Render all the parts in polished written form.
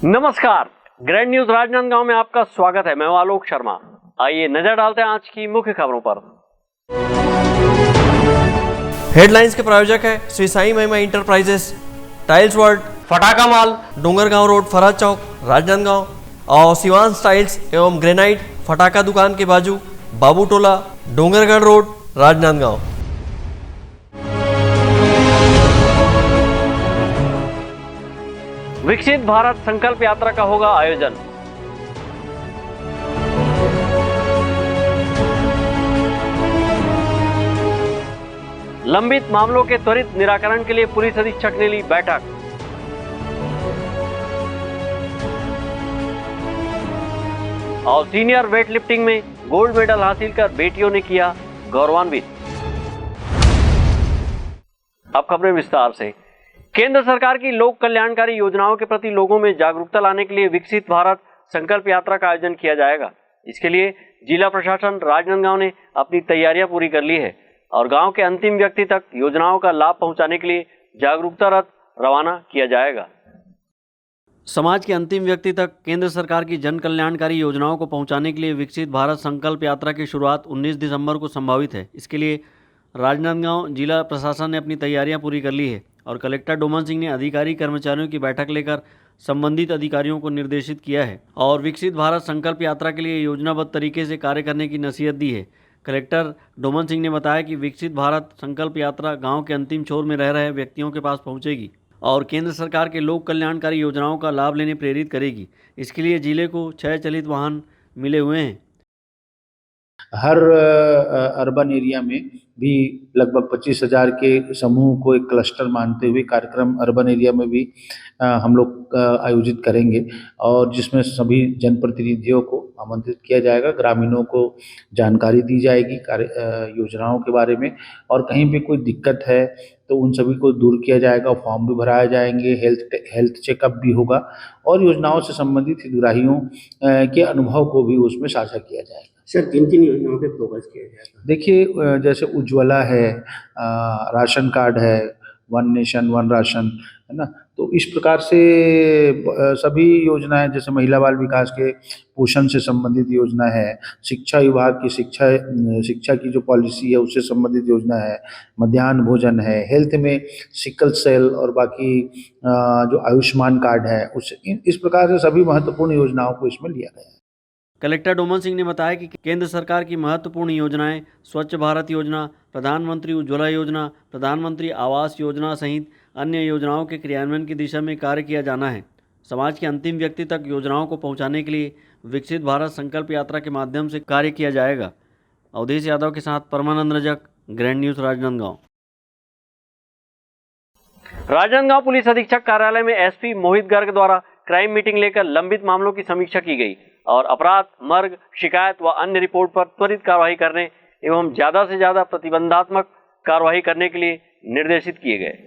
नमस्कार, grand news Rajnandgaon में आपका स्वागत है। मैं हूं आलोक शर्मा। आइए नजर डालते हैं आज की मुख्य खबरों पर। हेडलाइंस के प्रायोजक है श्री साई महिमा इंटरप्राइजेस, टाइल्स वर्ल्ड, फटाका मॉल, डोंगरगांव रोड, फराज चौक, राजनांदगांव और शिवान टाइल्स एवं ग्रेनाइट फटाका दुकान के बाजू, बाबू टोला, डोंगरगढ़ रोड, राजनांदगांव। विकसित भारत संकल्प यात्रा का होगा आयोजन। लंबित मामलों के त्वरित निराकरण के लिए पुलिस अधीक्षक ने ली बैठक। और सीनियर वेट लिफ्टिंग में गोल्ड मेडल हासिल कर बेटियों ने किया गौरवान्वित। अब खबरें विस्तार से। केंद्र सरकार की लोक कल्याणकारी योजनाओं के प्रति लोगों में जागरूकता लाने के लिए विकसित भारत संकल्प यात्रा का आयोजन किया जाएगा। इसके लिए जिला प्रशासन राजनांदगांव ने अपनी तैयारियां पूरी कर ली है और गांव के अंतिम व्यक्ति तक योजनाओं का लाभ पहुंचाने के लिए जागरूकता रथ रवाना किया जाएगा। समाज के अंतिम व्यक्ति तक केंद्र सरकार की जन कल्याणकारी योजनाओं को पहुंचाने के लिए विकसित भारत संकल्प यात्रा की शुरुआत 19 दिसंबर को संभावित है। इसके लिए राजनांदगांव जिला प्रशासन ने अपनी तैयारियां पूरी कर ली है और कलेक्टर डोमन सिंह ने अधिकारी कर्मचारियों की बैठक लेकर संबंधित अधिकारियों को निर्देशित किया है और विकसित भारत संकल्प यात्रा के लिए योजनाबद्ध तरीके से कार्य करने की नसीहत दी है। कलेक्टर डोमन सिंह ने बताया कि विकसित भारत संकल्प यात्रा गांव के अंतिम छोर में रह रहे व्यक्तियों के पास पहुंचेगी और केंद्र सरकार के लोक कल्याणकारी योजनाओं का लाभ लेने प्रेरित करेगी। इसके लिए जिले को 6 चलित वाहन मिले हुए हैं। हर अर्बन एरिया में भी लगभग 25,000 के समूह को एक क्लस्टर मानते हुए कार्यक्रम अर्बन एरिया में भी हम लोग आयोजित करेंगे और जिसमें सभी जनप्रतिनिधियों को आमंत्रित किया जाएगा, ग्रामीणों को जानकारी दी जाएगी योजनाओं के बारे में और कहीं भी कोई दिक्कत है तो उन सभी को दूर किया जाएगा। फॉर्म भी भराए जाएंगे, हेल्थ चेकअप भी होगा और योजनाओं से संबंधित हितग्राहियों के अनुभव को भी उसमें साझा किया जाएगा। सर, किन किन योजनाओं पे फोकस किया जाएगा? देखिए, जैसे उज्ज्वला है, राशन कार्ड है, वन नेशन वन राशन है ना, तो इस प्रकार से सभी योजनाएं, जैसे महिला बाल विकास के पोषण से संबंधित योजना है, शिक्षा विभाग की शिक्षा की जो पॉलिसी है उससे संबंधित योजना है, मध्याह्न भोजन है, हेल्थ में सिकल सेल और बाकी जो आयुष्मान कार्ड है उस इस प्रकार से सभी महत्वपूर्ण योजनाओं को इसमें लिया गया है। कलेक्टर डोमन सिंह ने बताया कि केंद्र सरकार की महत्वपूर्ण योजनाएं स्वच्छ भारत योजना, प्रधानमंत्री उज्ज्वला योजना, प्रधानमंत्री आवास योजना सहित अन्य योजनाओं के क्रियान्वयन की दिशा में कार्य किया जाना है। समाज के अंतिम व्यक्ति तक योजनाओं को पहुंचाने के लिए विकसित भारत संकल्प यात्रा के माध्यम से कार्य किया जाएगा। अवधेश यादव के साथ Parmanand Rajak, grand news Rajnandgaon. Rajnandgaon police अधीक्षक कार्यालय में एसपी मोहित गर्ग द्वारा क्राइम मीटिंग लेकर लंबित मामलों की समीक्षा की गई और अपराध, मर्ग, शिकायत व अन्य रिपोर्ट पर त्वरित कार्रवाई करने एवं ज्यादा से ज्यादा प्रतिबंधात्मक कार्रवाई करने के लिए निर्देशित किए गए।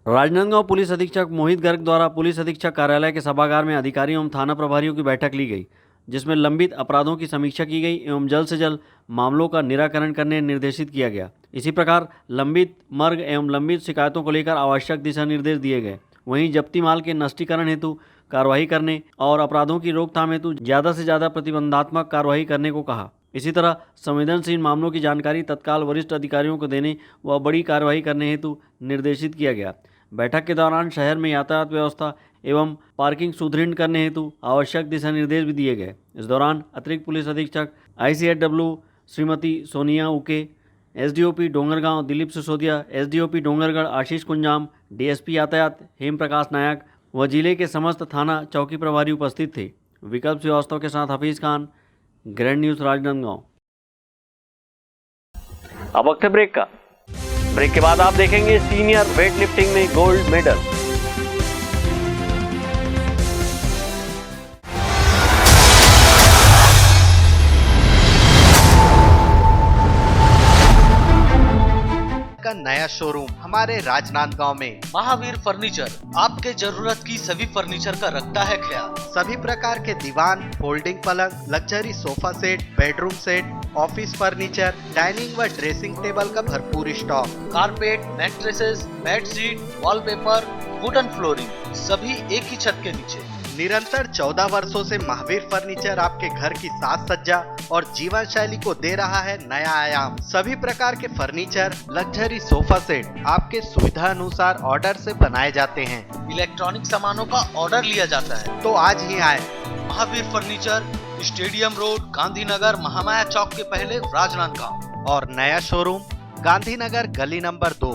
राजनांदगांव पुलिस अधीक्षक मोहित गर्ग द्वारा पुलिस अधीक्षक कार्यालय के सभागार में अधिकारियों एवं थाना प्रभारियों की बैठक ली गई, जिसमें लंबित अपराधों की समीक्षा की गई एवं जल्द से जल्द मामलों का निराकरण करने निर्देशित किया गया। इसी प्रकार लंबित मर्ग एवं लंबित शिकायतों को लेकर आवश्यक दिशा निर्देश दिए गए। वहीं जब्ती माल के नष्टीकरण हेतु कार्रवाई करने और अपराधों की रोकथाम हेतु ज़्यादा से ज़्यादा प्रतिबंधात्मक कार्रवाई करने को कहा। इसी तरह संवेदनशील मामलों की जानकारी तत्काल वरिष्ठ अधिकारियों को देने व बड़ी कार्रवाई करने हेतु निर्देशित किया गया। बैठक के दौरान शहर में यातायात व्यवस्था एवं पार्किंग सुदृढ़ करने हेतु आवश्यक दिशा निर्देश भी दिए गए। इस दौरान अतिरिक्त पुलिस अधीक्षक ICHW श्रीमती सोनिया उके, SDOP डोंगरगांव दिलीप सिसोदिया, SDOP डोंगरगढ़ आशीष कुंजाम, DSP यातायात हेम प्रकाश नायक व जिले के समस्त थाना चौकी प्रभारी उपस्थित थे। विकल्प श्रीवास्तव के साथ हफीज खान, ग्रैंड न्यूज राजनांदगांव। अब वक्त है ब्रेक का। ब्रेक के बाद आप देखेंगे सीनियर वेट लिफ्टिंग में गोल्ड मेडल। का नया शोरूम हमारे राजनांदगांव में। महावीर फर्नीचर आपके जरूरत की सभी फर्नीचर का रखता है ख्याल। सभी प्रकार के दीवान, फोल्डिंग पलंग, luxury sofa set, bedroom set, office furniture, dining व ड्रेसिंग टेबल का भरपूर stock, carpet, mattresses, bedsheet, wallpaper, wooden flooring, सभी एक ही छत के नीचे। निरंतर 14 वर्षों से महावीर फर्नीचर आपके घर की साज सज्जा और जीवन शैली को दे रहा है नया आयाम। सभी प्रकार के फर्नीचर, लग्जरी सोफा सेट आपके सुविधा अनुसार ऑर्डर से बनाए जाते हैं। इलेक्ट्रॉनिक सामानों का ऑर्डर लिया जाता है तो आज ही आए। Mahavir furniture, stadium road, Gandhinagar, Mahamaya चौक के पहले, राजनांदगांव। और नया शोरूम गांधीनगर गली नंबर 2।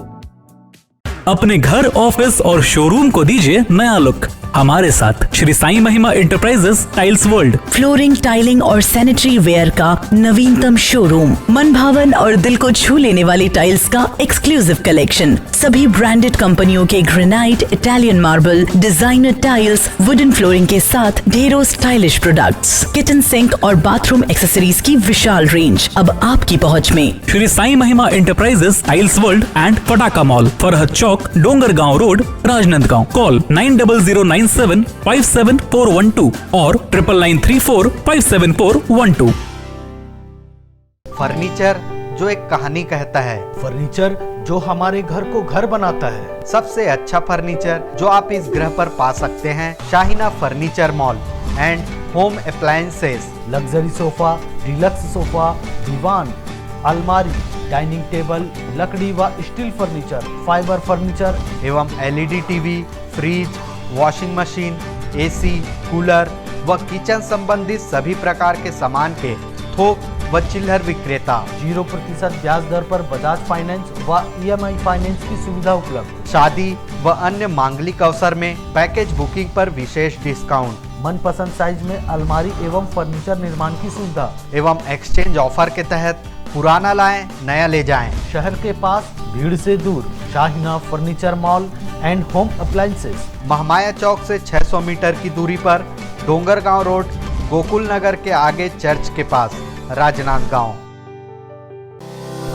अपने घर, ऑफिस और शोरूम को दीजिए नया लुक हमारे साथ श्री साईं महिमा enterprises tiles world. Flooring, tiling और सैनिटरी वेयर का नवीनतम शोरूम, मन भावन और दिल को छू लेने वाली टाइल्स का एक्सक्लूसिव कलेक्शन, सभी ब्रांडेड कंपनियों के granite, Italian marble, designer tiles, wooden flooring के साथ ढेरों स्टाइलिश प्रोडक्ट्स, किचन सिंक और बाथरूम एक्सेसरीज की विशाल रेंज अब आपकी पहुंच में। श्री साईं महिमा इंटरप्राइजेस टाइल्स वर्ल्ड एंड फटाका मॉल, फरहद चौक, डोंगरगांव रोड, राजनांदगांव। कॉल 9009757412 और 9993457412। फर्नीचर जो एक कहानी कहता है, फर्नीचर जो हमारे घर को घर बनाता है। सबसे अच्छा फर्नीचर जो आप इस ग्रह पर पा सकते हैं, Shaheena furniture mall and home appliances. Luxury sofa, deluxe sofa, दीवान, अलमारी, डाइनिंग टेबल, लकड़ी व स्टील फर्नीचर, फाइबर फर्नीचर एवं LED TV, fridge, washing machine, AC, cooler व किचन संबंधित सभी प्रकार के सामान के थोक व चिल्लर विक्रेता। 0% ब्याज दर पर बजाज फाइनेंस व EMI फाइनेंस की सुविधा उपलब्ध। शादी व अन्य मांगलिक अवसर में पैकेज बुकिंग पर विशेष डिस्काउंट। मनपसंद साइज में अलमारी एवं फर्नीचर निर्माण की सुविधा एवं एक्सचेंज ऑफर के तहत पुराना लाएं, नया ले जाएं। शहर के पास, भीड़ से दूर, Shaheena furniture mall and home appliances. Mahamaya चौक से 600 मीटर की दूरी पर, डोंगरगांव रोड, गोकुल नगर के आगे चर्च के पास, राजनांदगांव।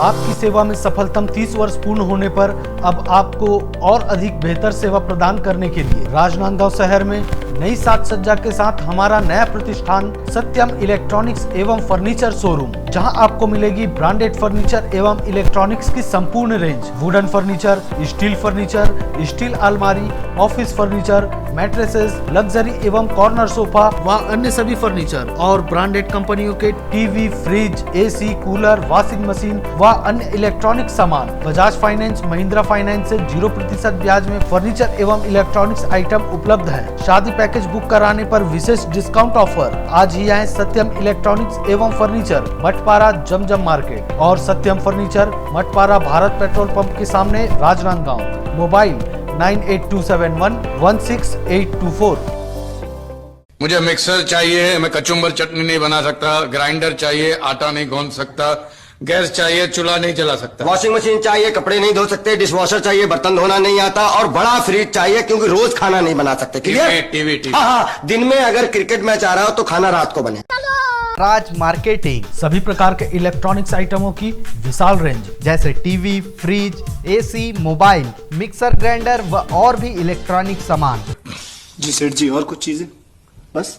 आपकी सेवा में सफलतम 30 वर्ष पूर्ण होने पर अब आपको और अधिक बेहतर सेवा प्रदान करने के लिए राजनांदगांव शहर में नई साज सज्जा के साथ हमारा नया प्रतिष्ठान सत्यम इलेक्ट्रॉनिक्स एवं फर्नीचर शोरूम, जहां आपको मिलेगी ब्रांडेड फर्नीचर एवं इलेक्ट्रॉनिक्स की संपूर्ण range. Wooden furniture, steel furniture, steel अलमारी, ऑफिस फर्नीचर, मैट्रेसेस, लग्जरी एवं कॉर्नर सोफा व अन्य सभी फर्नीचर और ब्रांडेड कंपनियों के TV, fridge, AC, cooler, washing machine व अन्य इलेक्ट्रॉनिक सामान। बजाज फाइनेंस, महिंद्रा फाइनेंस से 0% ब्याज में फर्नीचर एवं इलेक्ट्रॉनिक्स आइटम उपलब्ध है। शादी पैकेज बुक कराने पर विशेष डिस्काउंट ऑफर। आज ही आए सत्यम इलेक्ट्रॉनिक्स एवं फर्नीचर, मठपारा जमजम मार्केट और Satyam furniture, Mathpara Bharat petrol pump के सामने, राजनांदगांव। मोबाइल 9827116824। मुझे मिक्सर चाहिए, मैं कचुम्बर चटनी नहीं बना सकता, ग्राइंडर चाहिए, आटा नहीं गूंद सकता, गैस चाहिए, चूल्हा नहीं जला सकता, वॉशिंग मशीन चाहिए, कपड़े नहीं धो सकते, डिशवॉशर चाहिए, बर्तन धोना नहीं आता और बड़ा फ्रिज चाहिए क्योंकि रोज खाना नहीं बना सकते। टीवी। हाँ, दिन में अगर क्रिकेट मैच आ रहा हो तो खाना रात को बने। राज मार्केटिंग, सभी प्रकार के इलेक्ट्रॉनिक्स आइटमों की विशाल रेंज जैसे TV, fridge, AC, mobile, mixer, grinder व और भी इलेक्ट्रॉनिक सामान। जी सेठ जी, और कुछ चीजें बस।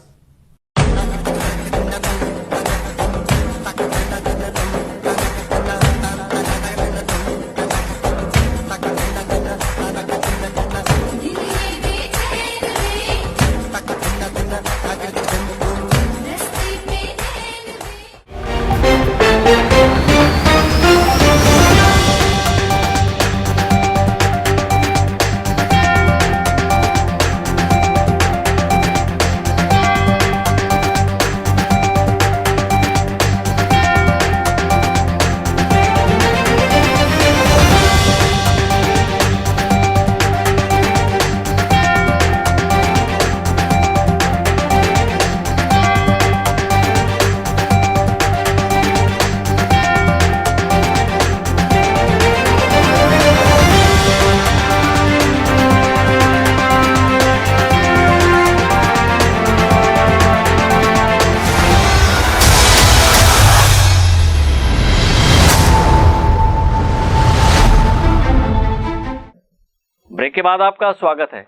ब्रेक के बाद आपका स्वागत है।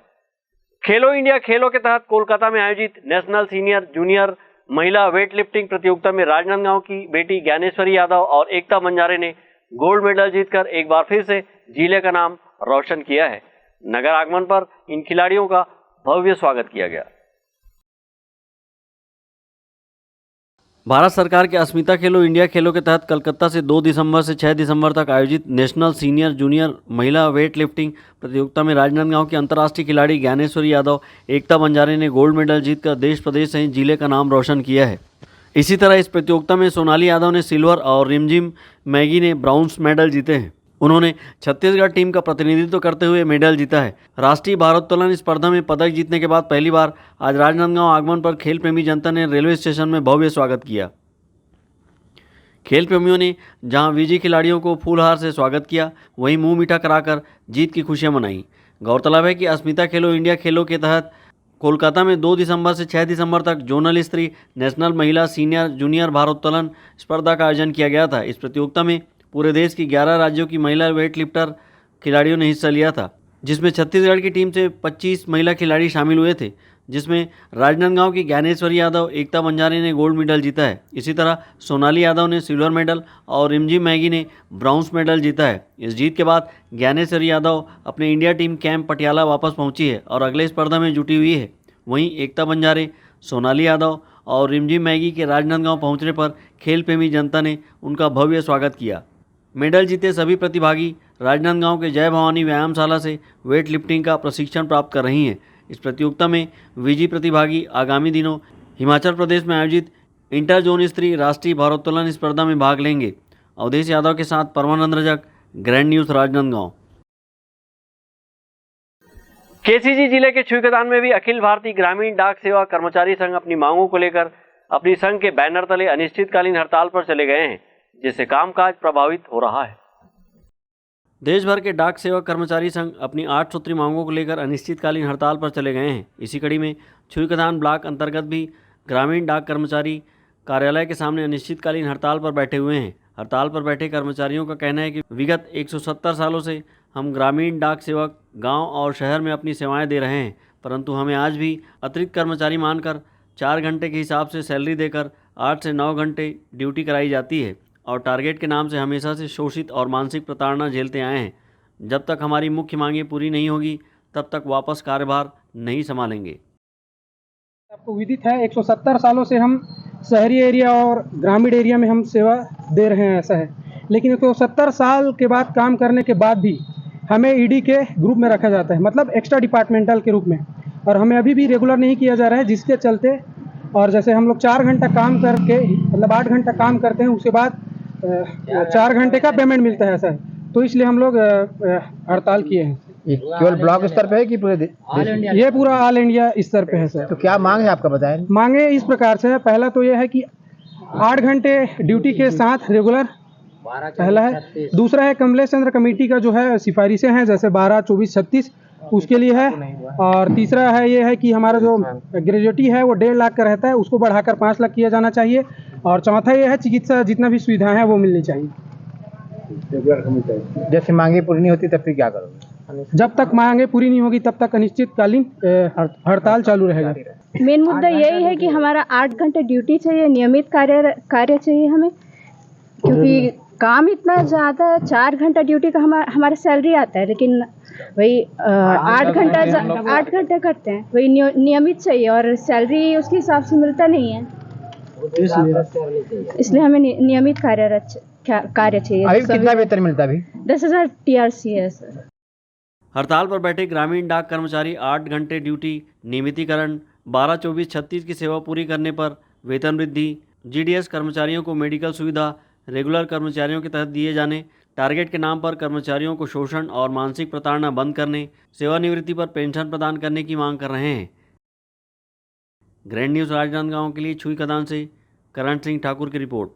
खेलो इंडिया खेलों के तहत कोलकाता में आयोजित नेशनल सीनियर जूनियर महिला वेट लिफ्टिंग प्रतियोगिता में राजनांदगांव की बेटी ज्ञानेश्वरी यादव और एकता बंजारे ने गोल्ड मेडल जीतकर एक बार फिर से जिले का नाम रोशन किया है। नगर आगमन पर इन खिलाड़ियों का भव्य स्वागत किया गया। भारत सरकार के अस्मिता खेलो इंडिया खेलों के तहत कोलकाता से 2 दिसंबर से 6 दिसंबर तक आयोजित नेशनल सीनियर जूनियर महिला वेट लिफ्टिंग प्रतियोगिता में राजनांदगांव की अंतर्राष्ट्रीय खिलाड़ी ज्ञानेश्वरी यादव, एकता बंजारे ने गोल्ड मेडल जीतकर देश प्रदेश सहित जिले का नाम रोशन किया है। इसी तरह इस प्रतियोगिता में सोनाली यादव ने सिल्वर और रिमझिम मैगी ने ब्राउन्स मेडल जीते हैं। उन्होंने छत्तीसगढ़ टीम का प्रतिनिधित्व करते हुए मेडल जीता है। राष्ट्रीय भारोत्तोलन स्पर्धा में पदक जीतने के बाद पहली बार आज राजनांदगांव आगमन पर खेल प्रेमी जनता ने रेलवे स्टेशन में भव्य स्वागत किया। खेल प्रेमियों ने जहां विजयी खिलाड़ियों को फूलहार से स्वागत किया, वहीं मुंह मीठा कराकर जीत की खुशियां मनाई। गौरतलब है कि अस्मिता खेलो इंडिया खेलों के तहत कोलकाता में 2 दिसंबर से 6 दिसंबर तक जोनल स्तरीय नेशनल महिला सीनियर जूनियर भारोत्तोलन स्पर्धा का आयोजन किया गया था। इस प्रतियोगिता में पूरे देश की 11 राज्यों की महिला वेट लिफ्टर खिलाड़ियों ने हिस्सा लिया था, जिसमें छत्तीसगढ़ की टीम से 25 महिला खिलाड़ी शामिल हुए थे, जिसमें राजनांदगांव की ज्ञानेश्वरी यादव, एकता बंजारे ने गोल्ड मेडल जीता है। इसी तरह सोनाली यादव ने सिल्वर मेडल और रिमझिम मैगी ने ब्राउन्स मेडल जीता है। इस जीत के बाद ज्ञानेश्वरी यादव अपने इंडिया टीम कैंप पटियाला वापस पहुंची है और अगले स्पर्धा में जुटी हुई है। वहीं एकता बंजारे, सोनाली यादव और रिमझिम मैगी के राजनांदगांव पहुंचने पर खेल प्रेमी जनता ने उनका भव्य स्वागत किया। मेडल जीते सभी प्रतिभागी राजनांदगांव के जय भवानी व्यायामशाला से वेट लिफ्टिंग का प्रशिक्षण प्राप्त कर रही हैं। इस प्रतियोगिता में विजयी प्रतिभागी आगामी दिनों हिमाचल प्रदेश में आयोजित इंटर जोन स्तरीय राष्ट्रीय भारोत्तोलन स्पर्धा में भाग लेंगे। अवधेश यादव के साथ Parmanand Rajak, grand news Rajnandgaon. KCG जिले के छुईकदान में भी अखिल भारतीय ग्रामीण डाक सेवा कर्मचारी संघ अपनी मांगों को लेकर अपनी संघ के बैनर तले अनिश्चितकालीन हड़ताल पर चले गए हैं, जिससे कामकाज प्रभावित हो रहा है। देश भर के डाक सेवा कर्मचारी संघ अपनी 8 सूत्री मांगों को लेकर अनिश्चितकालीन हड़ताल पर चले गए हैं। इसी कड़ी में छुईकदान ब्लॉक अंतर्गत भी ग्रामीण डाक कर्मचारी कार्यालय के सामने अनिश्चितकालीन हड़ताल पर बैठे हुए हैं। हड़ताल पर बैठे कर्मचारियों का कहना है कि विगत 170 सालों से हम ग्रामीण डाक सेवक गांव और शहर में अपनी सेवाएं दे रहे हैं, परंतु हमें आज भी अतिरिक्त कर्मचारी मानकर 4 घंटे के हिसाब से सैलरी देकर 8 से 9 घंटे ड्यूटी कराई जाती है और टारगेट के नाम से हमेशा से शोषित और मानसिक प्रताड़ना झेलते आए हैं। जब तक हमारी मुख्य मांगें पूरी नहीं होगी तब तक वापस कार्यभार नहीं संभालेंगे। आपको विदित है 170 सालों से हम शहरी एरिया और ग्रामीण एरिया में हम सेवा दे रहे हैं, ऐसा है। लेकिन 170 साल के बाद काम करने के बाद भी हमें ईडी के ग्रुप में रखा जाता है, मतलब एक्स्ट्रा डिपार्टमेंटल के रूप में, और हमें अभी भी रेगुलर नहीं किया जा रहा है, जिसके चलते और जैसे हम लोग 4 घंटा काम करके मतलब 8 घंटा काम करते हैं, उसके बाद 4 घंटे का पेमेंट मिलता है, ऐसा है। तो इसलिए हम लोग हड़ताल किए हैं। केवल ब्लॉक स्तर पे है कि पूरे ये पूरा ऑल इंडिया स्तर पे है सर। तो क्या मांग है आपका, बताएं। मांगे इस प्रकार से है, पहला तो ये है कि 8 घंटे ड्यूटी के साथ रेगुलर, पहला है। दूसरा है कमलेश चंद्र कमेटी का जो है सिफारिशें हैं, जैसे 12, 24, 36 उसके लिए है। और तीसरा है ये है कि हमारा जो ग्रेजुएटी है वो 1.5 लाख का रहता है, उसको बढ़ाकर 5 लाख किया जाना चाहिए। और चौथा ये है चिकित्सा जितना भी सुविधाएं हैं वो मिलनी चाहिए। जैसे मांगे पूरी नहीं होती तब फिर क्या करोगे? जब तक मांगे पूरी नहीं होगी तब तक अनिश्चितकालीन हड़ताल चालू रहेगा। मेन मुद्दा यही है कि हमारा 8 घंटे ड्यूटी चाहिए, नियमित कार्य चाहिए हमें, क्योंकि काम इतना ज़्यादा है। 4 घंटा ड्यूटी का हमारा सैलरी आता है, लेकिन वही 8 घंटा करते हैं, वही नियमित चाहिए और सैलरी उसके हिसाब से मिलता नहीं है, इसलिए हमें नियमित कार्य चाहिए। अभी कितना वेतन मिलता है? अभी 10,000 TRC है सर। हड़ताल पर बैठे ग्रामीण डाक कर्मचारी 8 घंटे ड्यूटी, नियमितीकरण, 12, 24, 36 की सेवा पूरी करने पर वेतन वृद्धि, GDS कर्मचारियों को मेडिकल सुविधा, रेगुलर कर्मचारियों के तहत दिए जाने, टारगेट के नाम पर कर्मचारियों को शोषण और मानसिक प्रताड़ना बंद करने, सेवानिवृत्ति पर पेंशन प्रदान करने की मांग कर रहे हैं। ग्रैंड न्यूज राजनांदगांव के लिए छुईकदान से करण सिंह ठाकुर की रिपोर्ट।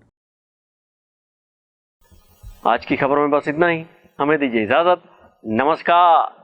आज की खबरों में बस इतना ही। हमें दीजिए इजाजत। नमस्कार।